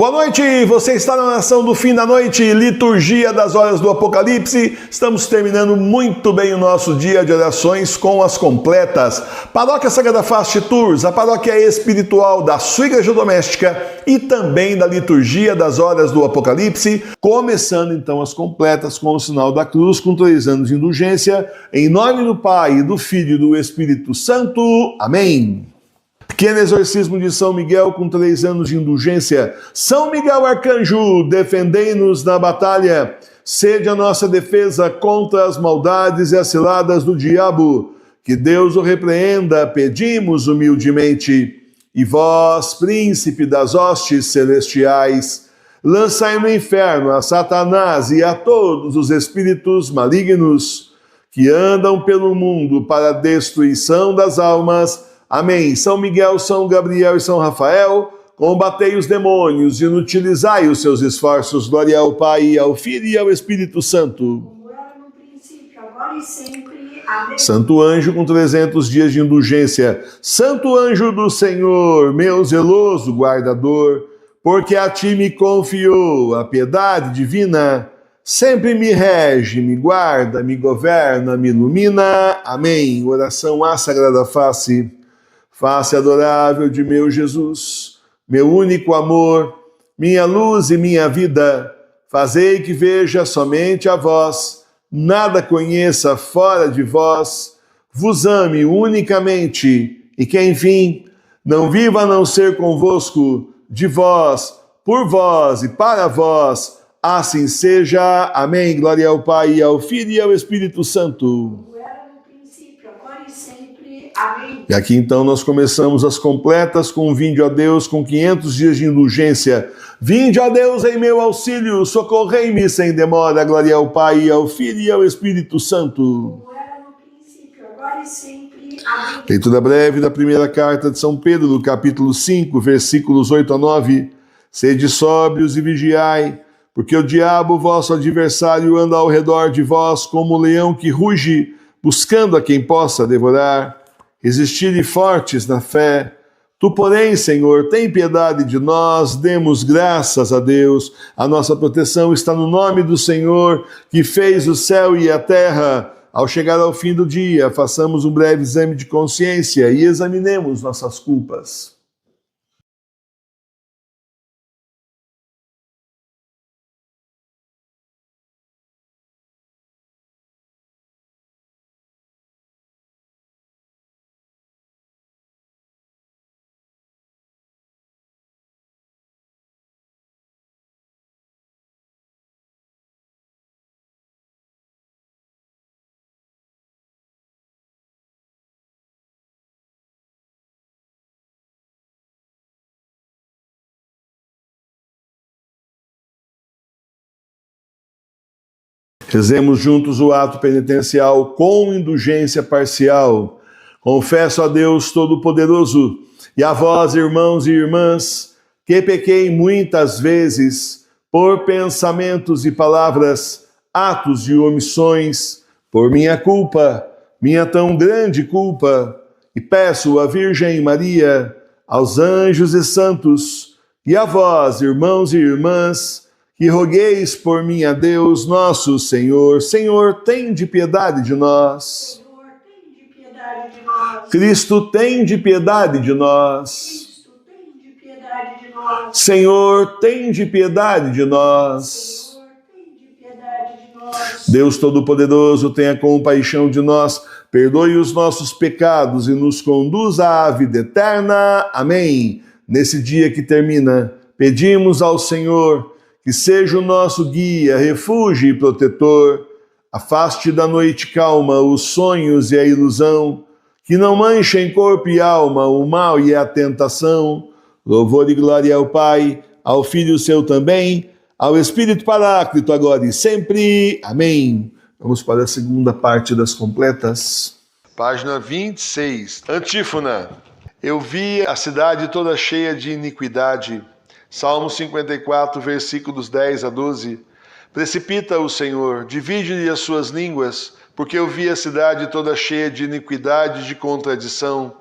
Boa noite, você está na oração do fim da noite, liturgia das horas do Apocalipse. Estamos terminando muito bem o nosso dia de orações com as completas. Paróquia Sagrada Fast Tours, a paróquia espiritual da sua igreja doméstica e também da liturgia das horas do Apocalipse. Começando então as completas com o sinal da cruz, com 3 anos de indulgência. Em nome do Pai, do Filho e do Espírito Santo. Amém. Pequeno exorcismo de São Miguel com 3 anos de indulgência. São Miguel Arcanjo, defendei-nos na batalha. Sede a nossa defesa contra as maldades e as ciladas do diabo. Que Deus o repreenda, pedimos humildemente. E vós, príncipe das hostes celestiais, lançai no inferno a Satanás e a todos os espíritos malignos que andam pelo mundo para a destruição das almas. Amém. São Miguel, São Gabriel e São Rafael, combatei os demônios e inutilizai os seus esforços. Glória ao Pai, ao Filho e ao Espírito Santo. Como era no princípio, agora e sempre. Amém. Santo anjo com 300 dias de indulgência. Santo anjo do Senhor, meu zeloso guardador, porque a ti me confiou a piedade divina, sempre me rege, me guarda, me governa, me ilumina. Amém. Oração à Sagrada Face. Face adorável de meu Jesus, meu único amor, minha luz e minha vida, fazei que veja somente a vós, nada conheça fora de vós, vos ame unicamente, e que, enfim, não viva a não ser convosco, de vós, por vós e para vós, assim seja. Amém. Glória ao Pai, ao Filho e ao Espírito Santo. Amém. E aqui então nós começamos as completas com vinde a Deus com 500 dias de indulgência. Vinde a Deus em meu auxílio, socorrei-me sem demora. Glória ao Pai, ao Filho e ao Espírito Santo. Como era no princípio, agora e sempre. Amém. Leitura breve da primeira carta de São Pedro, do capítulo 5, versículos 8 a 9. Sede sóbrios e vigiai, porque o diabo, vosso adversário, anda ao redor de vós como um leão que ruge, buscando a quem possa devorar. Resistirem fortes na fé. Tu, porém, Senhor, tem piedade de nós, demos graças a Deus. A nossa proteção está no nome do Senhor, que fez o céu e a terra. Ao chegar ao fim do dia, façamos um breve exame de consciência e examinemos nossas culpas. Rezemos juntos o ato penitencial com indulgência parcial. Confesso a Deus Todo-Poderoso e a vós, irmãos e irmãs, que pequei muitas vezes por pensamentos e palavras, atos e omissões, por minha culpa, minha tão grande culpa, e peço à Virgem Maria, aos anjos e santos, e a vós, irmãos e irmãs, que rogueis por mim a Deus nosso Senhor. Senhor, tende piedade de nós. Senhor, tende piedade de nós. Cristo, tende piedade de nós. Cristo, tende piedade de nós. Senhor, tende piedade de nós. Senhor, tende piedade de nós. Deus Todo-Poderoso, tenha compaixão de nós, perdoe os nossos pecados e nos conduza à vida eterna. Amém. Nesse dia que termina, pedimos ao Senhor que seja o nosso guia, refúgio e protetor, afaste da noite calma os sonhos e a ilusão, que não manchem corpo e alma o mal e a tentação. Louvor e glória ao Pai, ao Filho seu também, ao Espírito Paráclito, agora e sempre. Amém. Vamos para a segunda parte das completas. Página 26. Antífona. Eu vi a cidade toda cheia de iniquidade. Salmo 54, versículos 10 a 12. Precipita o Senhor, divide-lhe as suas línguas, porque eu vi a cidade toda cheia de iniquidade e de contradição.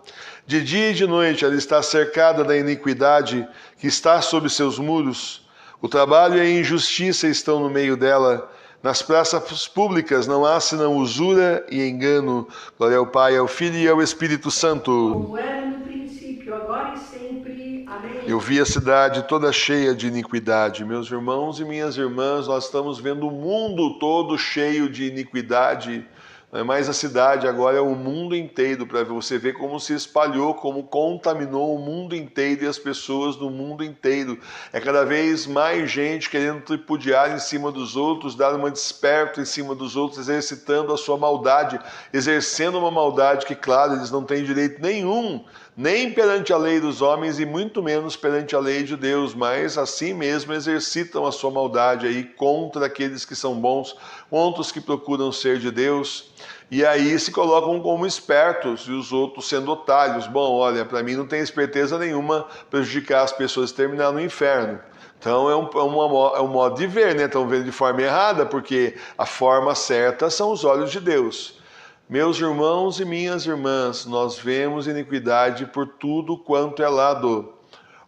De dia e de noite ela está cercada da iniquidade que está sob seus muros. O trabalho e a injustiça estão no meio dela. Nas praças públicas não há senão usura e engano. Glória ao Pai, ao Filho e ao Espírito Santo. Como era no princípio, agora e sempre. Amém. Eu vi a cidade toda cheia de iniquidade. Meus irmãos e minhas irmãs, nós estamos vendo o mundo todo cheio de iniquidade. Não é mais a cidade, agora é o mundo inteiro, para você ver como se espalhou, como contaminou o mundo inteiro e as pessoas do mundo inteiro. É cada vez mais gente querendo tripudiar em cima dos outros, dar uma desperto em cima dos outros, exercitando a sua maldade, exercendo uma maldade que, claro, eles não têm direito nenhum, nem perante a lei dos homens e muito menos perante a lei de Deus, mas assim mesmo exercitam a sua maldade aí contra aqueles que são bons, contra os que procuram ser de Deus. E aí se colocam como espertos e os outros sendo otários. Bom, olha, para mim não tem esperteza nenhuma prejudicar as pessoas e terminar no inferno. Então é um modo de ver, né? Estão vendo de forma errada, porque a forma certa são os olhos de Deus. Meus irmãos e minhas irmãs, nós vemos iniquidade por tudo quanto é lado.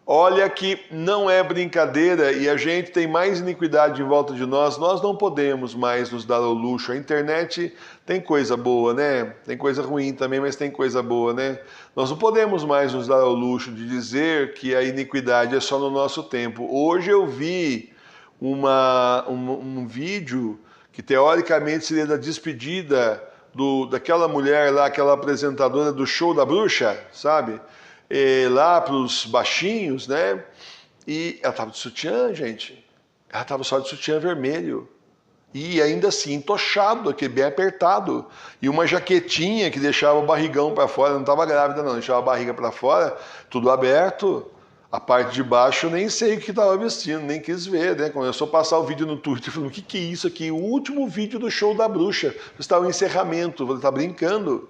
Olha que não é brincadeira e a gente tem mais iniquidade em volta de nós não podemos mais nos dar ao luxo. A internet tem coisa boa, né? Tem coisa ruim também, mas tem coisa boa, né? Nós não podemos mais nos dar ao luxo de dizer que a iniquidade é só no nosso tempo. Hoje eu vi um vídeo que teoricamente seria da despedida daquela mulher lá, aquela apresentadora do Show da Bruxa, sabe? Lá para os baixinhos, né? E ela estava de sutiã, gente. Ela estava só de sutiã vermelho. E ainda assim, entochado, aquele bem apertado. E uma jaquetinha que deixava o barrigão para fora. Não estava grávida, não. Deixava a barriga para fora, tudo aberto. A parte de baixo eu nem sei o que estava vestindo, nem quis ver, né? Começou a passar o vídeo no Twitter, falando, o que é isso aqui? O último vídeo do Show da Bruxa. Está o encerramento. Você está brincando?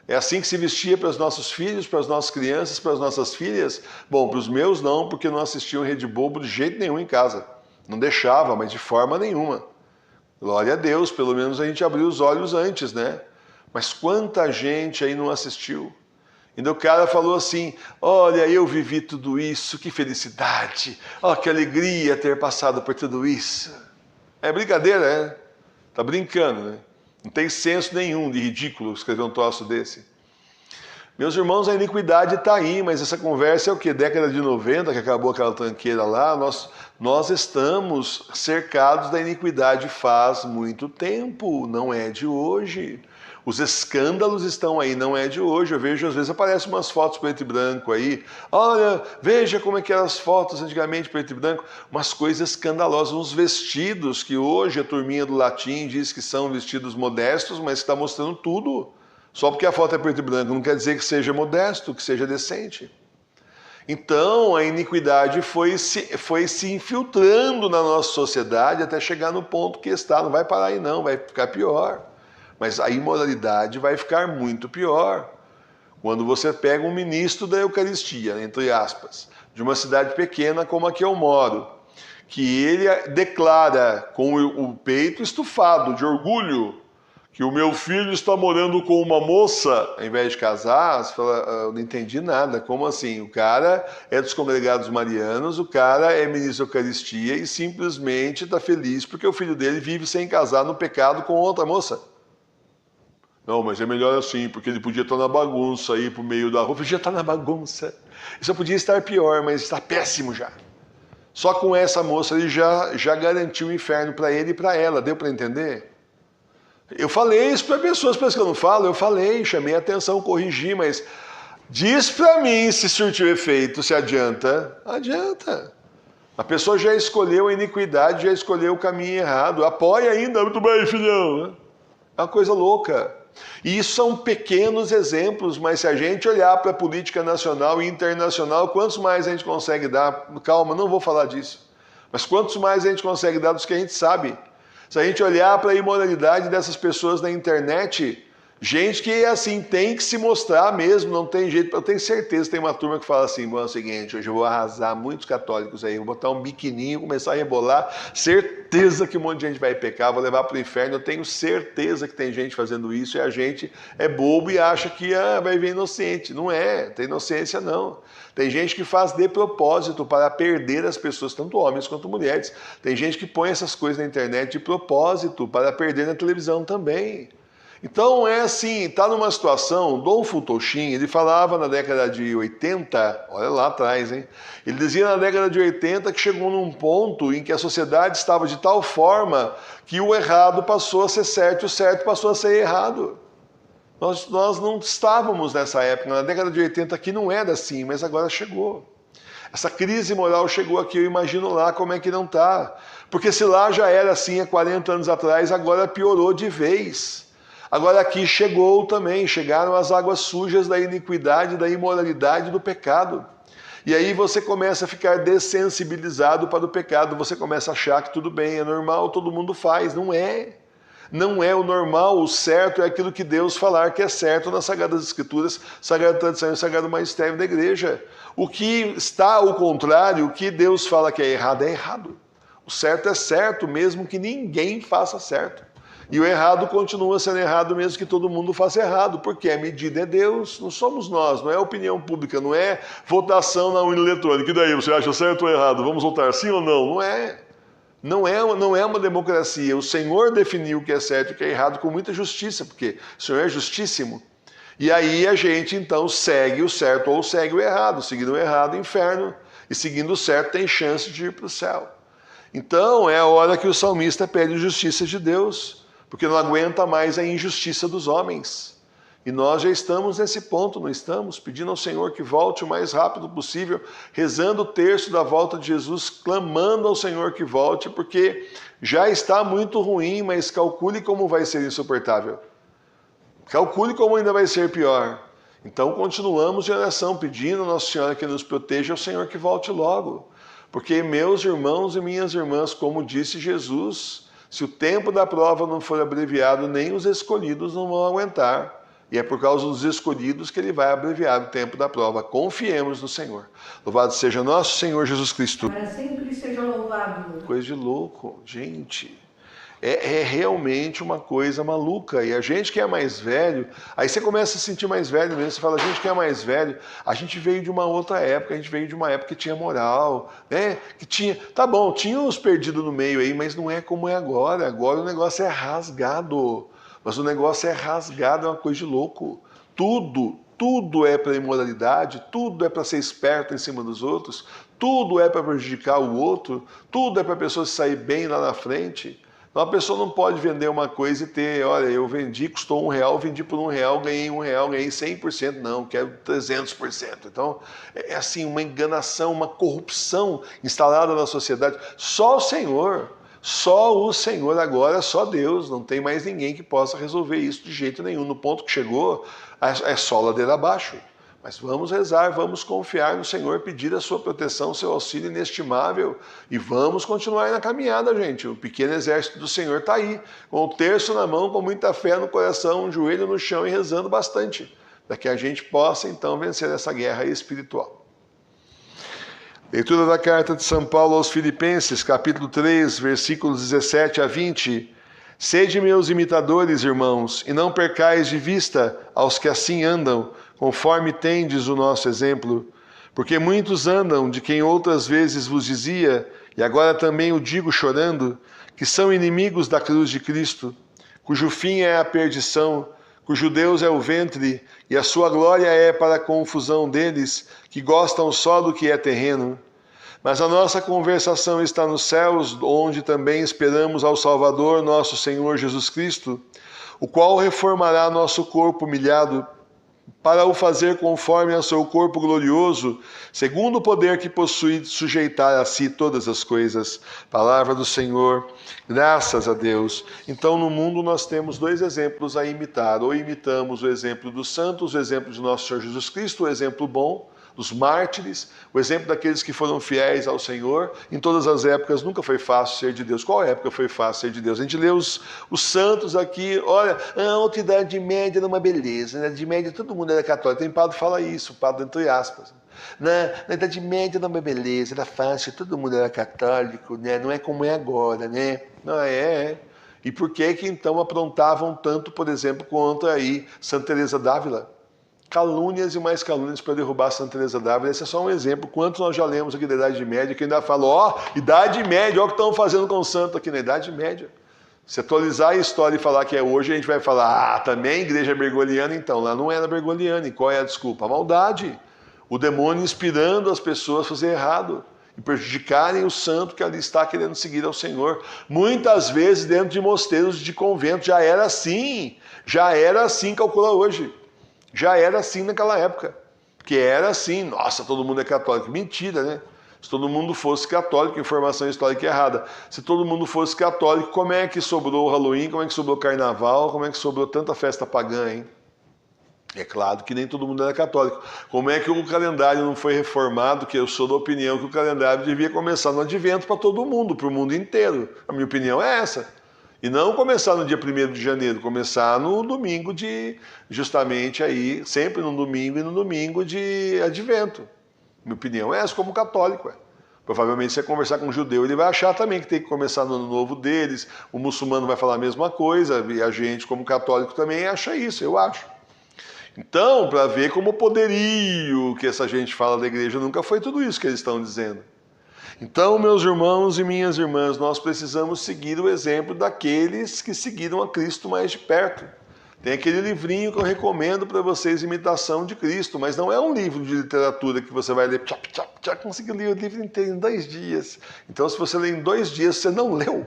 É assim que se vestia para os nossos filhos, para as nossas crianças, para as nossas filhas? Bom, para os meus não, porque não assistiam Rede Bobo de jeito nenhum em casa. Não deixava, mas de forma nenhuma. Glória a Deus, pelo menos a gente abriu os olhos antes, né? Mas quanta gente aí não assistiu? Ainda o cara falou assim, olha, eu vivi tudo isso, que felicidade, oh, que alegria ter passado por tudo isso. É brincadeira, né? Tá brincando, né? Não tem senso nenhum de ridículo escrever um troço desse. Meus irmãos, a iniquidade está aí, mas essa conversa é o que? Década de 90, que acabou aquela tranqueira lá, nós estamos cercados da iniquidade faz muito tempo, não é de hoje. Os escândalos estão aí, não é de hoje. Eu vejo, às vezes, aparecem umas fotos preto e branco aí. Olha, veja como é que eram as fotos antigamente preto e branco. Umas coisas escandalosas, uns vestidos que hoje a turminha do latim diz que são vestidos modestos, mas está mostrando tudo. Só porque a foto é preto e branco não quer dizer que seja modesto, que seja decente. Então, a iniquidade foi se infiltrando na nossa sociedade até chegar no ponto que está. Não vai parar aí não, vai ficar pior. Mas a imoralidade vai ficar muito pior. Quando você pega um ministro da Eucaristia, entre aspas, de uma cidade pequena como a que eu moro, que ele declara com o peito estufado de orgulho que o meu filho está morando com uma moça, ao invés de casar, você fala, eu não entendi nada, como assim? O cara é dos congregados marianos, o cara é ministro da Eucaristia e simplesmente está feliz porque o filho dele vive sem casar no pecado com outra moça. Não, mas é melhor assim, porque ele podia estar na bagunça aí pro meio da rua. Podia estar na bagunça. Ele só podia estar pior, mas está péssimo já. Só com essa moça ele já garantiu o inferno para ele e para ela. Deu para entender? Eu falei isso para pessoas, parece que eu não falo. Eu falei, chamei a atenção, corrigi, mas diz para mim se surtiu efeito, se adianta. Adianta. A pessoa já escolheu a iniquidade, já escolheu o caminho errado. Apoia ainda, muito bem, filhão. É uma coisa louca. E isso são pequenos exemplos, mas se a gente olhar para a política nacional e internacional, quantos mais a gente consegue dar? Calma, não vou falar disso. Mas quantos mais a gente consegue dar dos que a gente sabe? Se a gente olhar para a imoralidade dessas pessoas na internet, Gente que, assim, tem que se mostrar mesmo, não tem jeito. Eu tenho certeza que tem uma turma que fala assim, bom, é o seguinte, hoje eu vou arrasar muitos católicos aí, vou botar um biquininho, começar a rebolar, certeza que um monte de gente vai pecar, vou levar para o inferno, eu tenho certeza que tem gente fazendo isso e a gente é bobo e acha que vai vir inocente. Não é, tem inocência não. Tem gente que faz de propósito para perder as pessoas, tanto homens quanto mulheres. Tem gente que põe essas coisas na internet de propósito para perder na televisão também. Então é assim, está numa situação, Dom Futoxin, ele falava na década de 80, olha lá atrás, hein? Ele dizia na década de 80 que chegou num ponto em que a sociedade estava de tal forma que o errado passou a ser certo e o certo passou a ser errado. Nós não estávamos nessa época, na década de 80 aqui não era assim, mas agora chegou. Essa crise moral chegou aqui, eu imagino lá como é que não está. Porque se lá já era assim há 40 anos atrás, agora piorou de vez. Agora aqui chegou também, chegaram as águas sujas da iniquidade, da imoralidade, do pecado. E aí você começa a ficar dessensibilizado para o pecado, você começa a achar que tudo bem, é normal, todo mundo faz. Não é. Não é o normal, o certo é aquilo que Deus falar que é certo nas Sagradas Escrituras, Sagrada Tradição e Sagrado Magistério da Igreja. O que está ao contrário, o que Deus fala que é errado. O certo é certo, mesmo que ninguém faça certo. E o errado continua sendo errado mesmo que todo mundo faça errado, porque a medida é Deus, não somos nós, não é opinião pública, não é votação na urna eletrônica. E daí, você acha certo ou errado? Vamos votar sim ou não? Não é. Não é uma democracia. O Senhor definiu o que é certo e o que é errado com muita justiça, porque o Senhor é justíssimo. E aí a gente então segue o certo ou segue o errado. Seguindo o errado, inferno. E seguindo o certo tem chance de ir para o céu. Então é a hora que o salmista pede justiça de Deus, porque não aguenta mais a injustiça dos homens. E nós já estamos nesse ponto, não estamos? Pedindo ao Senhor que volte o mais rápido possível, rezando o terço da volta de Jesus, clamando ao Senhor que volte, porque já está muito ruim, mas calcule como vai ser insuportável. Calcule como ainda vai ser pior. Então continuamos em oração, pedindo a Nossa Senhora que nos proteja, ao Senhor que volte logo. Porque meus irmãos e minhas irmãs, como disse Jesus, se o tempo da prova não for abreviado, nem os escolhidos não vão aguentar. E é por causa dos escolhidos que ele vai abreviar o tempo da prova. Confiemos no Senhor. Louvado seja nosso Senhor Jesus Cristo. Para sempre seja louvado. Coisa de louco, gente. É realmente uma coisa maluca. E a gente que é mais velho, aí você começa a se sentir mais velho mesmo. Você fala, a gente que é mais velho, a gente veio de uma outra época, a gente veio de uma época que tinha moral, né? Que tinha, tá bom, tinha uns perdidos no meio aí, mas não é como é agora. Agora o negócio é rasgado. Mas o negócio é rasgado, é uma coisa de louco. Tudo é para imoralidade, tudo é para ser esperto em cima dos outros, tudo é para prejudicar o outro, tudo é para a pessoa sair bem lá na frente. Então a pessoa não pode vender uma coisa e ter, olha, eu vendi, custou R$1, vendi por R$1, ganhei R$1, ganhei 100%, não, quero 300%. Então é assim, uma enganação, uma corrupção instalada na sociedade. Só o Senhor agora, só Deus, não tem mais ninguém que possa resolver isso de jeito nenhum. No ponto que chegou, é só ladeira abaixo. Mas vamos rezar, vamos confiar no Senhor, pedir a sua proteção, seu auxílio inestimável e vamos continuar na caminhada, gente. O pequeno exército do Senhor está aí, com o terço na mão, com muita fé no coração, um joelho no chão e rezando bastante, para que a gente possa então vencer essa guerra espiritual. Leitura da carta de São Paulo aos Filipenses, capítulo 3, versículos 17 a 20. Sede meus imitadores, irmãos, e não percais de vista aos que assim andam, conforme tendes o nosso exemplo. Porque muitos andam, de quem outras vezes vos dizia, e agora também o digo chorando, que são inimigos da cruz de Cristo, cujo fim é a perdição, cujo Deus é o ventre, e a sua glória é para a confusão deles, que gostam só do que é terreno. Mas a nossa conversação está nos céus, onde também esperamos ao Salvador, nosso Senhor Jesus Cristo, o qual reformará nosso corpo humilhado, para o fazer conforme ao seu corpo glorioso, segundo o poder que possui de sujeitar a si todas as coisas. Palavra do Senhor, graças a Deus. Então no mundo nós temos dois exemplos a imitar, ou imitamos o exemplo dos santos, o exemplo de nosso Senhor Jesus Cristo, o exemplo bom, dos mártires, o exemplo daqueles que foram fiéis ao Senhor. Em todas as épocas nunca foi fácil ser de Deus. Qual época foi fácil ser de Deus? A gente lê os santos aqui, olha, a alta Idade Média era uma beleza, na Idade Média todo mundo era católico. Tem padre que fala isso, padre entre aspas. Na Idade Média era uma beleza, era fácil, todo mundo era católico, né? Não é como é agora, né? Não é. E por que então aprontavam tanto, por exemplo, contra aí Santa Teresa d'Ávila? Calúnias e mais calúnias para derrubar Santa Teresa d'Ávila. Esse é só um exemplo. Quantos nós já lemos aqui da Idade Média que ainda falam, ó, Idade Média, olha o que estão fazendo com o santo aqui na Idade Média. Se atualizar a história e falar que é hoje, a gente vai falar, também a igreja é bergoliana, então. Lá não era bergoliana. E qual é a desculpa? A maldade. O demônio inspirando as pessoas a fazer errado e prejudicarem o santo que ali está querendo seguir ao Senhor. Muitas vezes dentro de mosteiros de convento já era assim, calcula hoje. Já era assim naquela época, que era assim, nossa, todo mundo é católico. Mentira, né? Se todo mundo fosse católico, informação histórica errada. Se todo mundo fosse católico, como é que sobrou o Halloween, como é que sobrou o Carnaval, como é que sobrou tanta festa pagã, hein? É claro que nem todo mundo era católico. Como é que o calendário não foi reformado? Que eu sou da opinião que o calendário devia começar no advento para todo mundo, para o mundo inteiro. A minha opinião é essa. E não começar no dia 1º de janeiro, começar no domingo justamente aí, sempre no domingo e no domingo de advento. Minha opinião é essa como católico. Provavelmente se você conversar com um judeu, ele vai achar também que tem que começar no ano novo deles, o muçulmano vai falar a mesma coisa, e a gente como católico também acha isso, eu acho. Então, para ver como o poderio que essa gente fala da igreja nunca foi tudo isso que eles estão dizendo. Então, meus irmãos e minhas irmãs, nós precisamos seguir o exemplo daqueles que seguiram a Cristo mais de perto. Tem aquele livrinho que eu recomendo para vocês, Imitação de Cristo, mas não é um livro de literatura que você vai ler, conseguiu ler o livro inteiro em 2 dias. Então, se você ler em 2 dias, você não leu.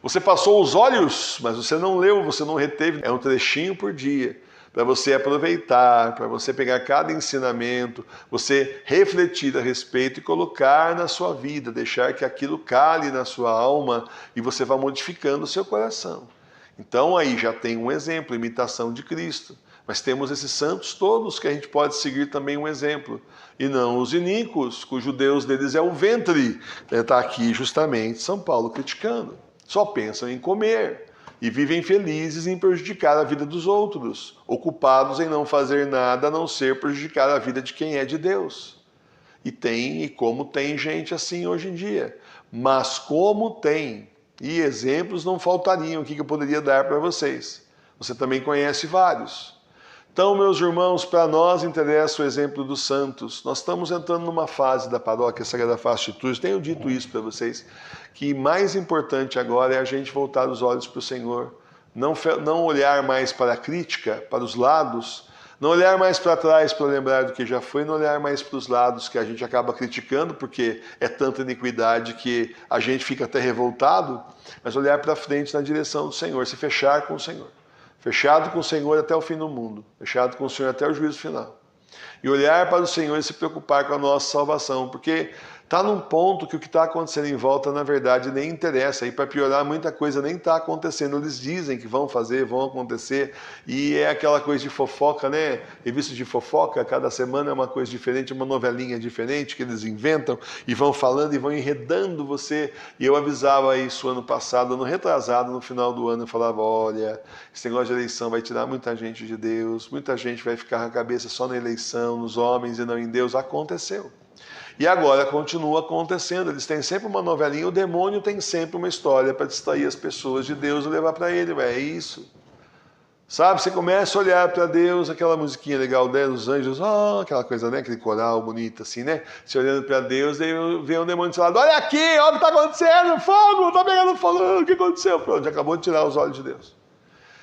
Você passou os olhos, mas você não leu, você não reteve. É um trechinho por dia, para você aproveitar, para você pegar cada ensinamento, você refletir a respeito e colocar na sua vida, deixar que aquilo cale na sua alma e você vá modificando o seu coração. Então aí já tem um exemplo, imitação de Cristo. Mas temos esses santos todos que a gente pode seguir também um exemplo. E não os iníquos, cujo Deus deles é o ventre. Está aqui justamente São Paulo criticando. Só pensam em comer e vivem felizes em prejudicar a vida dos outros, ocupados em não fazer nada a não ser prejudicar a vida de quem é de Deus. E como tem gente assim hoje em dia. Mas como tem, e exemplos não faltariam aqui que eu poderia dar para vocês. Você também conhece vários. Então, meus irmãos, para nós interessa o exemplo dos santos. Nós estamos entrando numa fase da paróquia Sagrada Face de Tours, tenho dito isso para vocês, que mais importante agora é a gente voltar os olhos para o Senhor, não olhar mais para a crítica, para os lados, não olhar mais para trás para lembrar do que já foi, não olhar mais para os lados que a gente acaba criticando, porque é tanta iniquidade que a gente fica até revoltado, mas olhar para frente na direção do Senhor, se fechar com o Senhor. Fechado com o Senhor até o fim do mundo, fechado com o Senhor até o juízo final. E olhar para o Senhor e se preocupar com a nossa salvação, porque está num ponto que o que está acontecendo em volta, na verdade, nem interessa. E para piorar, muita coisa nem está acontecendo. Eles dizem que vão fazer, vão acontecer. E é aquela coisa de fofoca, né? Revista de fofoca, cada semana é uma coisa diferente, uma novelinha diferente que eles inventam e vão falando e vão enredando você. E eu avisava isso ano passado, ano retrasado, no final do ano, eu falava, olha, esse negócio de eleição vai tirar muita gente de Deus, muita gente vai ficar com a cabeça só na eleição, nos homens e não em Deus. Aconteceu. E agora continua acontecendo, eles têm sempre uma novelinha, o demônio tem sempre uma história para distrair as pessoas de Deus e levar para ele, é isso. Sabe, você começa a olhar para Deus, aquela musiquinha legal dela, os anjos, aquela coisa, né, aquele coral bonito assim, né, você olhando para Deus, aí vem um demônio do seu lado, olha aqui, olha o que está acontecendo, fogo, está pegando fogo, o que aconteceu? Pronto, já acabou de tirar os olhos de Deus.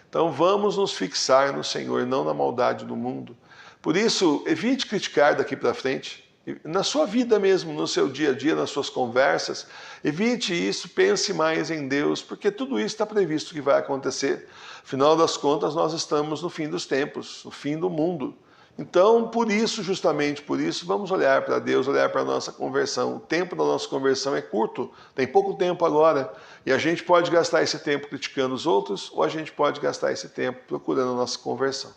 Então vamos nos fixar no Senhor, não na maldade do mundo. Por isso, evite criticar daqui para frente, na sua vida mesmo, no seu dia a dia, nas suas conversas, evite isso, pense mais em Deus, porque tudo isso está previsto que vai acontecer. Afinal das contas, nós estamos no fim dos tempos, no fim do mundo. Então, por isso, justamente por isso, vamos olhar para Deus, olhar para a nossa conversão. O tempo da nossa conversão é curto, tem pouco tempo agora, e a gente pode gastar esse tempo criticando os outros, ou a gente pode gastar esse tempo procurando a nossa conversão.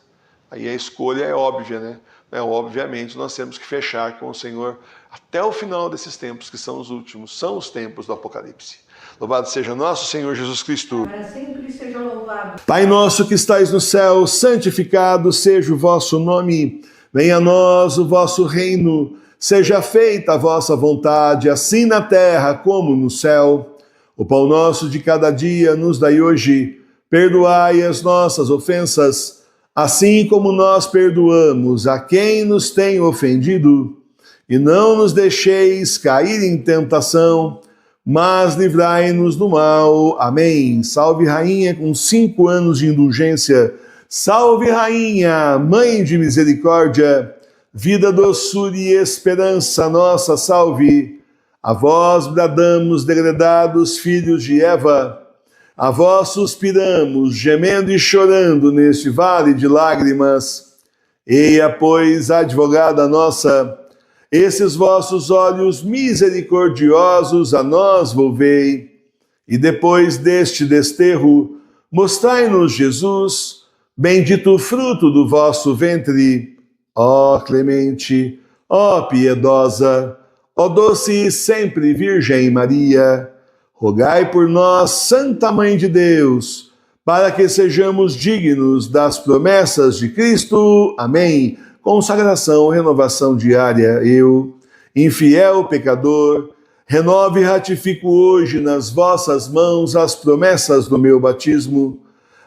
Aí a escolha é óbvia, né? Obviamente nós temos que fechar com o Senhor até o final desses tempos, que são os últimos, são os tempos do Apocalipse. Louvado seja nosso Senhor Jesus Cristo. Para sempre seja louvado. Pai nosso que estais no céu, santificado seja o vosso nome. Venha a nós o vosso reino. Seja feita a vossa vontade, assim na terra como no céu. O pão nosso de cada dia nos dai hoje. Perdoai as nossas ofensas, assim como nós perdoamos a quem nos tem ofendido. E não nos deixeis cair em tentação, mas livrai-nos do mal. Amém. Salve Rainha com 5 anos de indulgência. Salve Rainha, Mãe de Misericórdia, vida, doçura e esperança nossa, salve. A vós bradamos, degredados filhos de Eva. A vós suspiramos, gemendo e chorando neste vale de lágrimas. Eia, pois, advogada nossa, esses vossos olhos misericordiosos a nós volvei. E depois deste desterro, mostrai-nos Jesus, bendito o fruto do vosso ventre. Ó clemente, ó piedosa, ó doce e sempre Virgem Maria, rogai por nós, Santa Mãe de Deus, para que sejamos dignos das promessas de Cristo. Amém. Consagração, renovação diária. Eu, infiel pecador, renovo e ratifico hoje nas vossas mãos as promessas do meu batismo.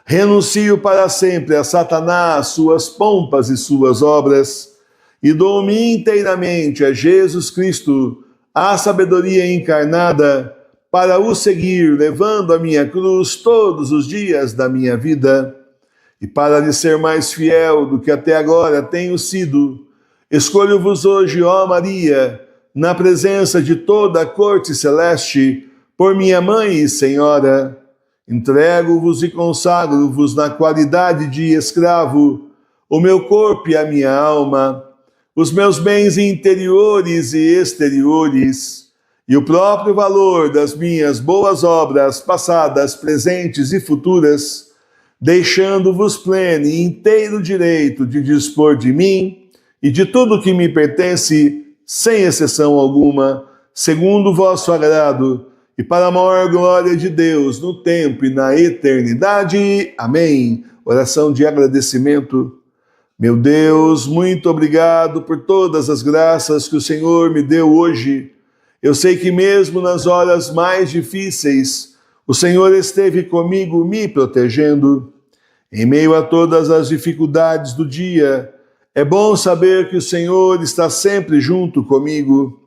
Renuncio para sempre a Satanás, suas pompas e suas obras, e dou-me inteiramente a Jesus Cristo, a sabedoria encarnada, para o seguir, levando a minha cruz todos os dias da minha vida. E para lhe ser mais fiel do que até agora tenho sido, escolho-vos hoje, ó Maria, na presença de toda a corte celeste, por minha Mãe e Senhora. Entrego-vos e consagro-vos na qualidade de escravo, o meu corpo e a minha alma, os meus bens interiores e exteriores, e o próprio valor das minhas boas obras, passadas, presentes e futuras, deixando-vos pleno e inteiro direito de dispor de mim e de tudo que me pertence, sem exceção alguma, segundo o vosso agrado, e para a maior glória de Deus, no tempo e na eternidade. Amém. Oração de agradecimento. Meu Deus, muito obrigado por todas as graças que o Senhor me deu hoje. Eu sei que mesmo nas horas mais difíceis, o Senhor esteve comigo me protegendo. Em meio a todas as dificuldades do dia, é bom saber que o Senhor está sempre junto comigo.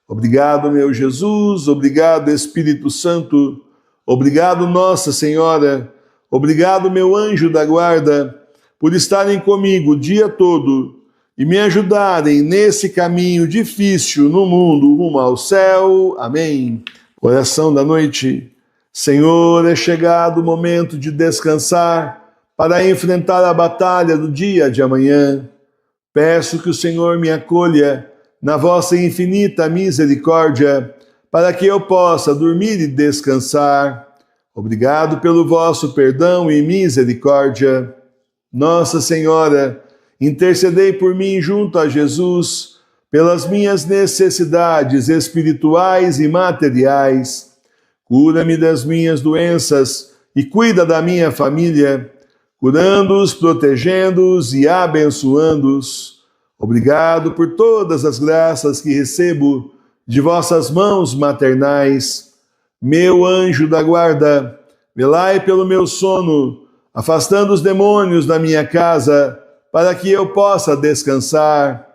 Obrigado, meu Jesus, obrigado, Espírito Santo, obrigado, Nossa Senhora, obrigado, meu anjo da guarda, por estarem comigo o dia todo e me ajudarem nesse caminho difícil no mundo rumo ao céu. Amém. Oração da noite. Senhor, é chegado o momento de descansar para enfrentar a batalha do dia de amanhã. Peço que o Senhor me acolha na vossa infinita misericórdia, para que eu possa dormir e descansar. Obrigado pelo vosso perdão e misericórdia. Nossa Senhora, intercedei por mim junto a Jesus, pelas minhas necessidades espirituais e materiais. Cura-me das minhas doenças e cuida da minha família, curando-os, protegendo-os e abençoando-os. Obrigado por todas as graças que recebo de vossas mãos maternais. Meu anjo da guarda, velai pelo meu sono, afastando os demônios da minha casa, para que eu possa descansar.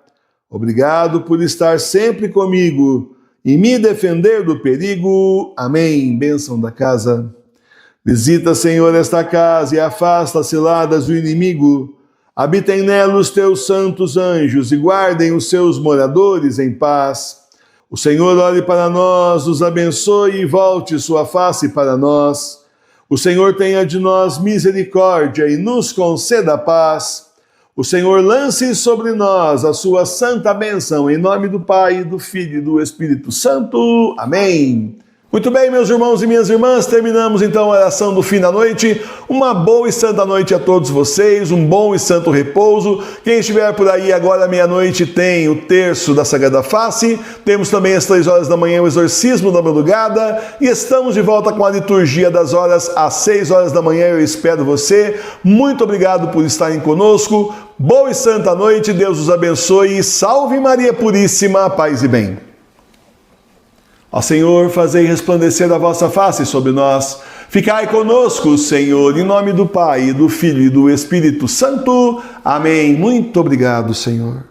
Obrigado por estar sempre comigo e me defender do perigo. Amém. Bênção da casa. Visita, Senhor, esta casa e afasta as ciladas do inimigo. Habitem nela os teus santos anjos e guardem os seus moradores em paz. O Senhor olhe para nós, nos abençoe e volte sua face para nós. O Senhor tenha de nós misericórdia e nos conceda paz. O Senhor lance sobre nós a sua santa bênção, em nome do Pai, do Filho e do Espírito Santo. Amém. Muito bem, meus irmãos e minhas irmãs, terminamos então a oração do fim da noite. Uma boa e santa noite a todos vocês, um bom e santo repouso. Quem estiver por aí agora meia-noite tem o terço da Sagrada Face, temos também às 3 horas da manhã o exorcismo da madrugada e estamos de volta com a liturgia das horas às 6 horas da manhã. Eu espero você. Muito obrigado por estarem conosco. Boa e santa noite, Deus os abençoe. Salve Maria Puríssima, paz e bem. Ó Senhor, fazei resplandecer a vossa face sobre nós. Ficai conosco, Senhor, em nome do Pai, do Filho e do Espírito Santo. Amém. Muito obrigado, Senhor.